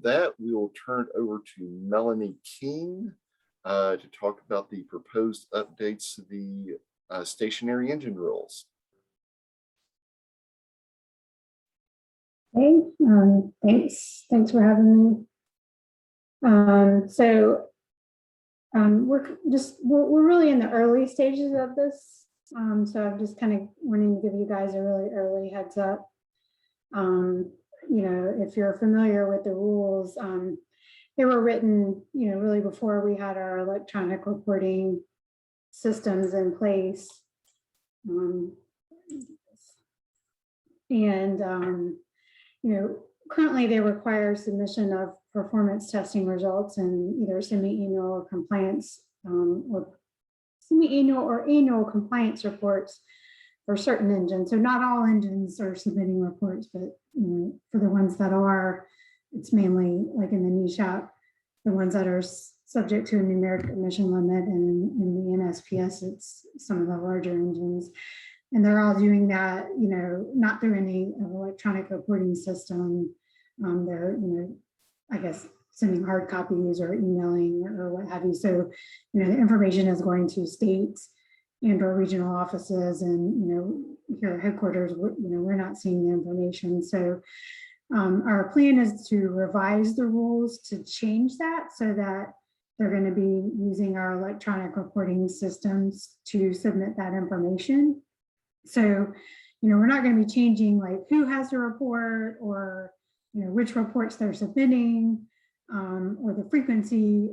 that, we will turn it over to Melanie King to talk about the proposed updates to the stationary engine rules. Hey, thanks for having me. We're really in the early stages of this. So I'm just kind of wanting to give you guys a really early heads up. If you're familiar with the rules, they were written, really before we had our electronic reporting systems in place. Currently they require submission of performance testing results and either semi-annual compliance or semi-annual or annual compliance reports for certain engines. So not all engines are submitting reports, but for the ones that are, it's mainly like in the NESHAP, the ones that are subject to a numeric emission limit, and in the NSPS, it's some of the larger engines. And they're all doing that, not through any electronic reporting system. They're, I guess, sending hard copies or emailing or what have you. So, the information is going to states and or regional offices, and, here at headquarters, we're not seeing the information. So our plan is to revise the rules to change that so that they're going to be using our electronic reporting systems to submit that information. So, we're not going to be changing like who has the report or, which reports they're submitting or the frequency,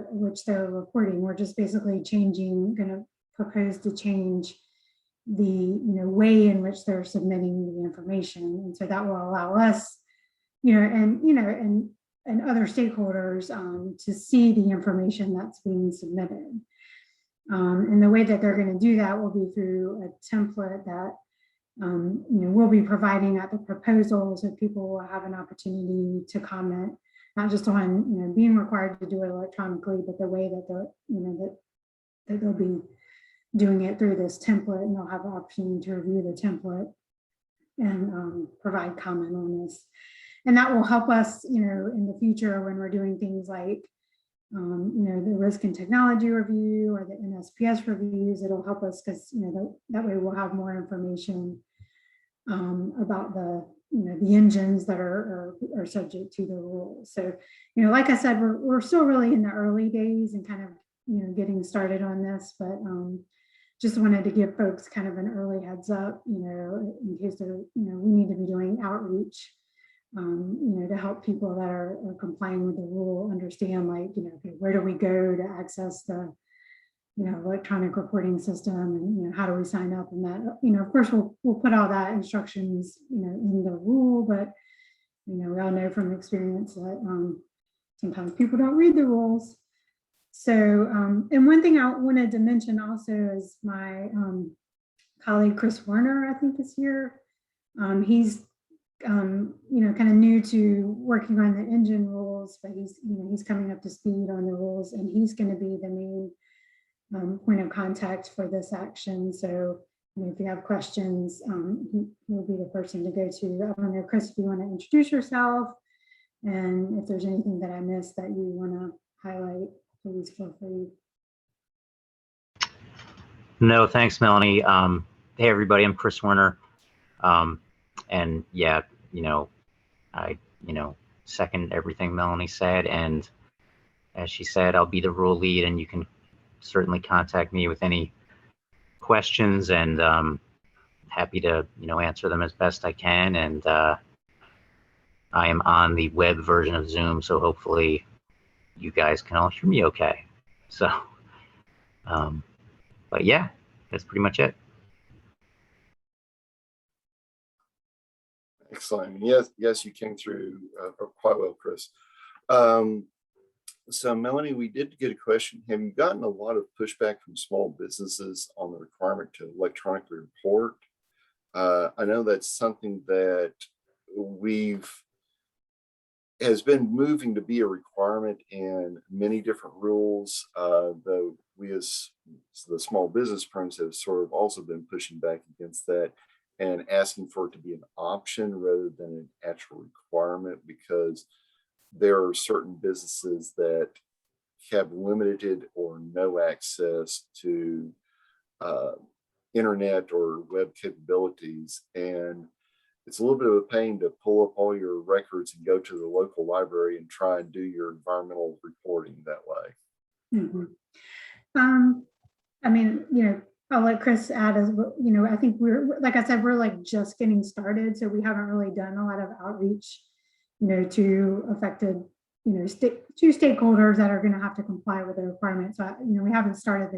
which they're reporting. We're just basically going to propose to change the, way in which they're submitting the information. And so that will allow us, and other stakeholders to see the information that's being submitted. And the way that they're going to do that will be through a template that we'll be providing at the proposal, so people will have an opportunity to comment, not just on being required to do it electronically, but the way that that they'll be doing it through this template, and they'll have the opportunity to review the template and provide comment on this. And that will help us, in the future when we're doing things like the risk and technology review or the NSPS reviews. It'll help us because that way we'll have more information about the engines that are subject to the rules. So like I said, we're still really in the early days and kind of getting started on this, but just wanted to give folks kind of an early heads up, in case they're we need to be doing outreach. To help people that are complying with the rule understand, like, okay, where do we go to access the, electronic reporting system, and, how do we sign up, and that, of course, we'll put all that instructions, in the rule, but, we all know from experience that sometimes people don't read the rules. So, and one thing I wanted to mention also is my colleague, Chris Werner, I think is here. He's kind of new to working on the engine rules, but he's coming up to speed on the rules, and he's going to be the main point of contact for this action. So if you have questions, he will be the person to go to. I don't know, Chris, if you want to introduce yourself, and if there's anything that I missed that you want to highlight, please feel free. No, thanks, Melanie. Hey, everybody, I'm Chris Werner. And yeah, I, second everything Melanie said. And as she said, I'll be the rule lead, and you can certainly contact me with any questions, and happy to, answer them as best I can. And I am on the web version of Zoom, so hopefully you guys can all hear me okay. So, but yeah, that's pretty much it. Excellent. Yes, you came through quite well, Chris. So Melanie, we did get a question. Have you gotten a lot of pushback from small businesses on the requirement to electronically report? I know that's something that has been moving to be a requirement in many different rules, though we as the small business firms have sort of also been pushing back against that and asking for it to be an option rather than an actual requirement, because there are certain businesses that have limited or no access to internet or web capabilities, and it's a little bit of a pain to pull up all your records and go to the local library and try and do your environmental reporting that way. I mean, I'll let Chris add as well. I think like I said, we're like just getting started, so we haven't really done a lot of outreach, to affected, to stakeholders that are going to have to comply with the requirements. So, we haven't started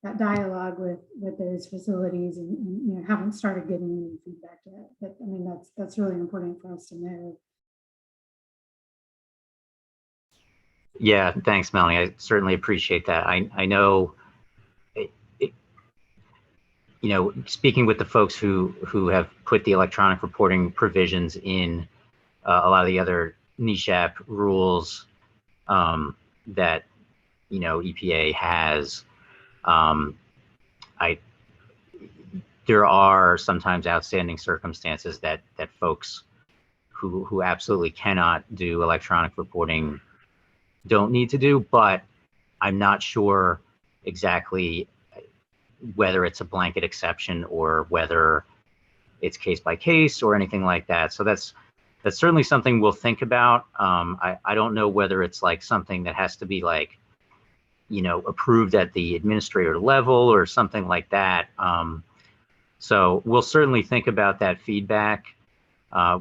that dialogue with those facilities, and haven't started getting any feedback yet. But I mean, that's really important for us to know. Yeah, thanks, Melanie. I certainly appreciate that. I know, speaking with the folks who have put the electronic reporting provisions in a lot of the other NESHAP rules that EPA has, there are sometimes outstanding circumstances that folks who absolutely cannot do electronic reporting don't need to do, but I'm not sure exactly whether it's a blanket exception or whether it's case by case or anything like that. So that's certainly something we'll think about. I don't know whether it's like something that has to be like, approved at the administrator level or something like that. So we'll certainly think about that feedback.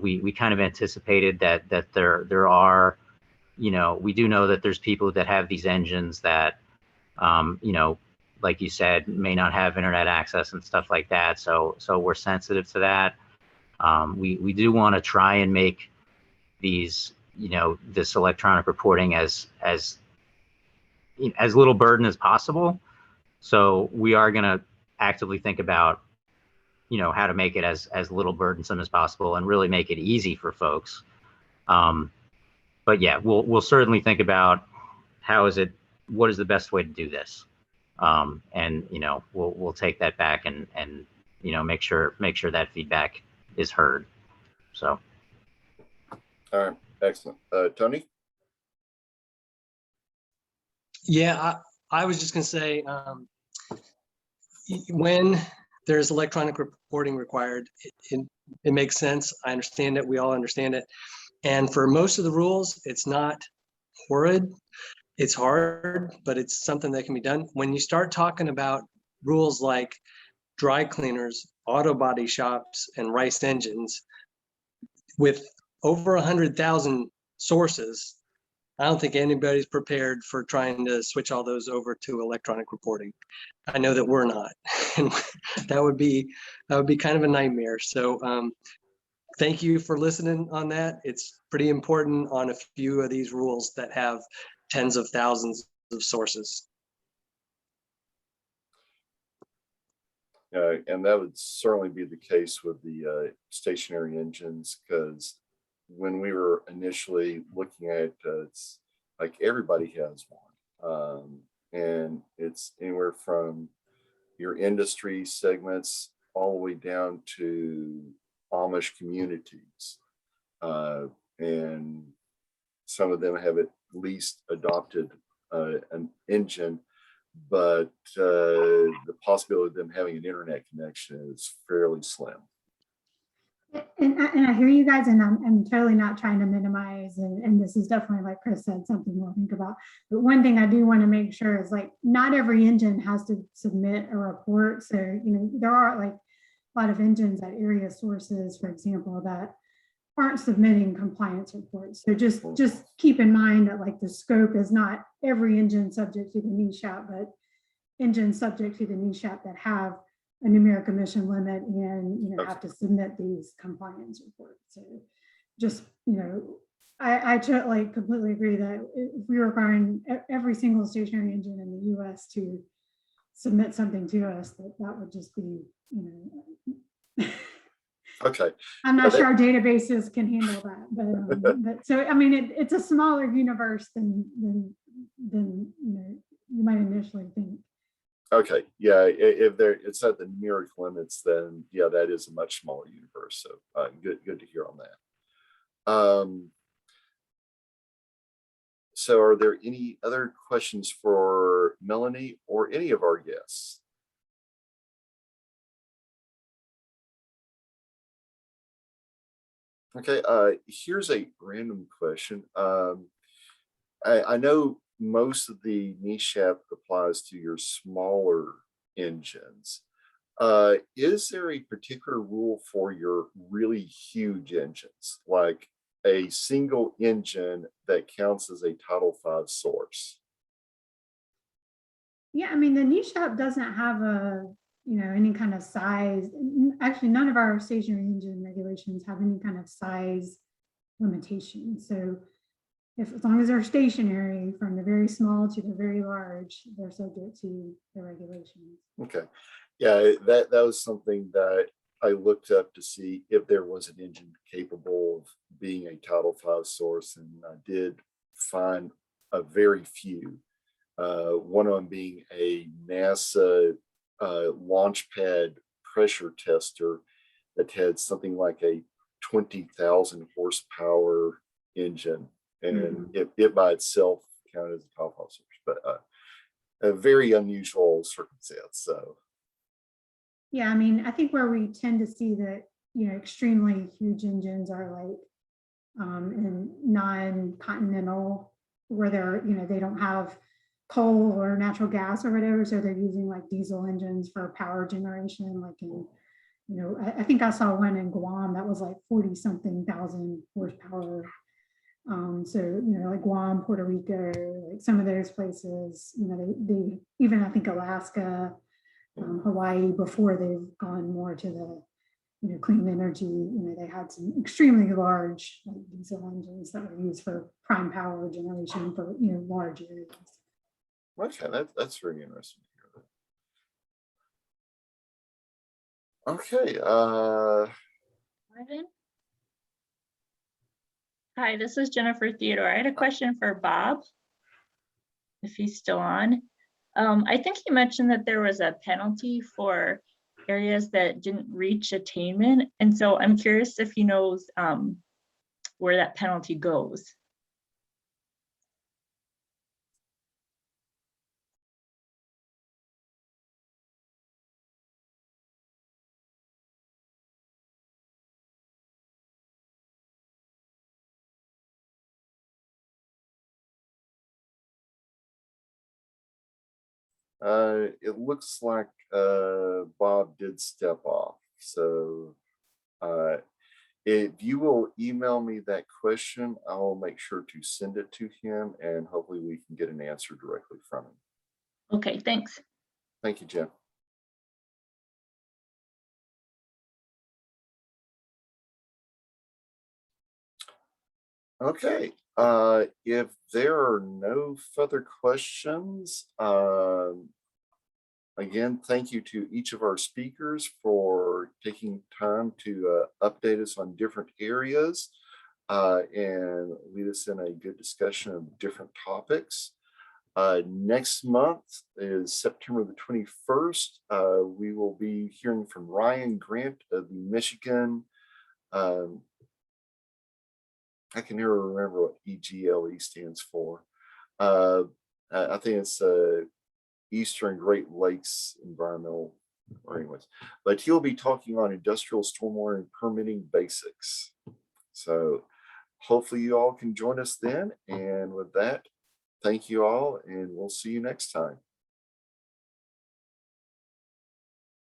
We kind of anticipated that there are, we do know that there's people that have these engines that, like you said, may not have internet access and stuff like that. So we're sensitive to that. We do want to try and make these, this electronic reporting as little burden as possible. So we are going to actively think about, how to make it as little burdensome as possible and really make it easy for folks. But yeah, we'll certainly think about what is the best way to do this. And we'll take that back and make sure that feedback is heard. So. All right, excellent. Tony? Yeah, I was just going to say, when there's electronic reporting required, it makes sense. I understand it. We all understand it. And for most of the rules, it's not horrid. It's hard, but it's something that can be done. When you start talking about rules like dry cleaners, auto body shops, and rice engines with over 100,000 sources, I don't think anybody's prepared for trying to switch all those over to electronic reporting. I know that we're not, and that would be kind of a nightmare. So thank you for listening on that. It's pretty important on a few of these rules that have tens of thousands of sources. And that would certainly be the case with the stationary engines, because when we were initially looking at it's like everybody has one, and it's anywhere from your industry segments all the way down to Amish communities, and some of them have at least adopted an engine, but the possibility of them having an internet connection is fairly slim. And I hear you guys, and I'm totally not trying to minimize, and this is definitely, like Chris said, something we'll think about. But one thing I do want to make sure is, like, not every engine has to submit a report. So, there are like a lot of engines at area sources, for example, that aren't submitting compliance reports. So just keep in mind that, like, the scope is not every engine subject to the NESHAP, but engines subject to the NESHAP that have a numeric emission limit and have to submit these compliance reports. So just I like completely agree that if we were requiring every single stationary engine in the US to submit something to us, that would just be Okay. I'm not sure our databases can handle that, but so I mean it's a smaller universe than you might initially think. Okay, yeah, if it's at the numeric limits, then yeah, that is a much smaller universe. So good to hear on that. So are there any other questions for Melanie or any of our guests? Okay, here's a random question. I know most of the NESHAP applies to your smaller engines. Is there a particular rule for your really huge engines, like a single engine that counts as a Title V source? Yeah, I mean, the NESHAP doesn't have a, any kind of size. Actually, none of our stationary engine regulations have any kind of size limitation. So as long as they're stationary, from the very small to the very large, they're subject to the regulations. Okay. Yeah, that was something that I looked up to see if there was an engine capable of being a Title V source, and I did find a very few. One of them being a NASA launch pad pressure tester that had something like a 20,000 horsepower engine, and it by itself counted as a Title V source, but a very unusual circumstance. So. Yeah, I mean, I think where we tend to see that, extremely huge engines are like in non-continental, where they're, they don't have coal or natural gas or whatever, so they're using like diesel engines for power generation. Like in, I think I saw one in Guam that was like 40-something thousand horsepower. So, like Guam, Puerto Rico, like some of those places, they even, I think Alaska, Hawaii, before they've gone more to the clean energy, they had some extremely large like diesel engines that were used for prime power generation for large areas. Okay, that's very interesting to hear that. Okay, Marvin? Hi, this is Jennifer Theodore. I had a question for Bob, if he's still on. I think you mentioned that there was a penalty for areas that didn't reach attainment. And so I'm curious if he knows where that penalty goes. it looks like Bob did step off. So if you will email me that question, I'll make sure to send it to him, and hopefully we can get an answer directly from him. Okay, thanks. Thank you, Jen. Okay, if there are no further questions, again, thank you to each of our speakers for taking time to update us on different areas and lead us in a good discussion of different topics. Next month is September the 21st. We will be hearing from Ryan Grant of the Michigan. I can never remember what EGLE stands for. I think it's Eastern Great Lakes Environmental, or anyways, but he'll be talking on industrial stormwater and permitting basics. So hopefully you all can join us then. And with that, thank you all, and we'll see you next time.